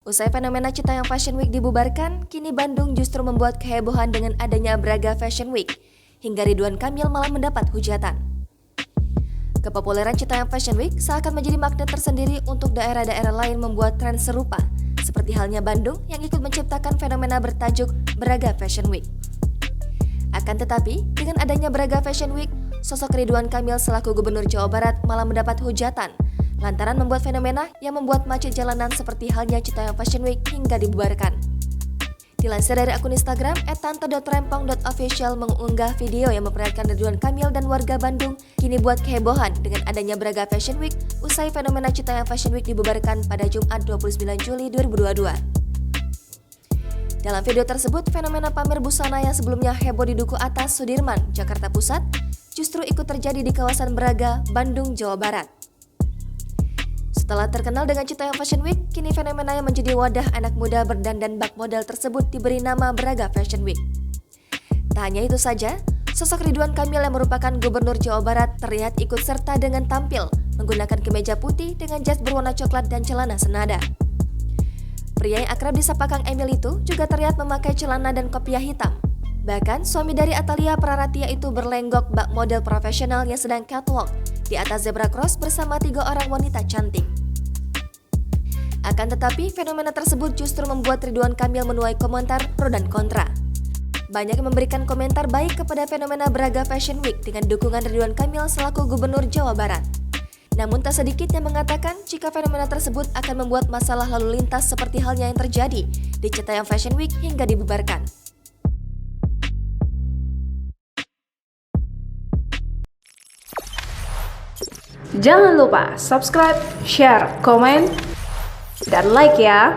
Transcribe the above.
Usai fenomena Citayam Fashion Week dibubarkan, kini Bandung justru membuat kehebohan dengan adanya Braga Fashion Week, hingga Ridwan Kamil malah mendapat hujatan. Kepopuleran Citayam Fashion Week seakan menjadi magnet tersendiri untuk daerah-daerah lain membuat tren serupa, seperti halnya Bandung yang ikut menciptakan fenomena bertajuk Braga Fashion Week. Akan tetapi, dengan adanya Braga Fashion Week, sosok Ridwan Kamil selaku Gubernur Jawa Barat malah mendapat hujatan lantaran membuat fenomena yang membuat macet jalanan seperti halnya Citayam Fashion Week hingga dibubarkan. Dilansir dari akun Instagram @tante.rempong.official mengunggah video yang memperlihatkan Ridwan Kamil dan warga Bandung kini buat kehebohan dengan adanya Braga Fashion Week usai fenomena Citayam Fashion Week dibubarkan pada Jumat 29 Juli 2022. Dalam video tersebut, fenomena pamer busana yang sebelumnya heboh di Duku Atas, Sudirman, Jakarta Pusat, justru ikut terjadi di kawasan Braga, Bandung, Jawa Barat. Setelah terkenal dengan Citayam Fashion Week, kini fenomena yang menjadi wadah anak muda berdandan bak model tersebut diberi nama Braga Fashion Week. Tak hanya itu saja, sosok Ridwan Kamil yang merupakan Gubernur Jawa Barat terlihat ikut serta dengan tampil menggunakan kemeja putih dengan jas berwarna coklat dan celana senada. Pria yang akrab disapa Kang Emil itu juga terlihat memakai celana dan kopiah hitam. Bahkan suami dari Atalia Praratia itu berlenggok bak model profesional yang sedang catwalk di atas zebra cross bersama 3 orang wanita cantik. Akan tetapi, fenomena tersebut justru membuat Ridwan Kamil menuai komentar pro dan kontra. Banyak yang memberikan komentar baik kepada fenomena Braga Fashion Week dengan dukungan Ridwan Kamil selaku Gubernur Jawa Barat. Namun tak sedikit yang mengatakan jika fenomena tersebut akan membuat masalah lalu lintas seperti halnya yang terjadi di Citayam Fashion Week hingga dibubarkan. Jangan lupa subscribe, share, komen, dan like ya!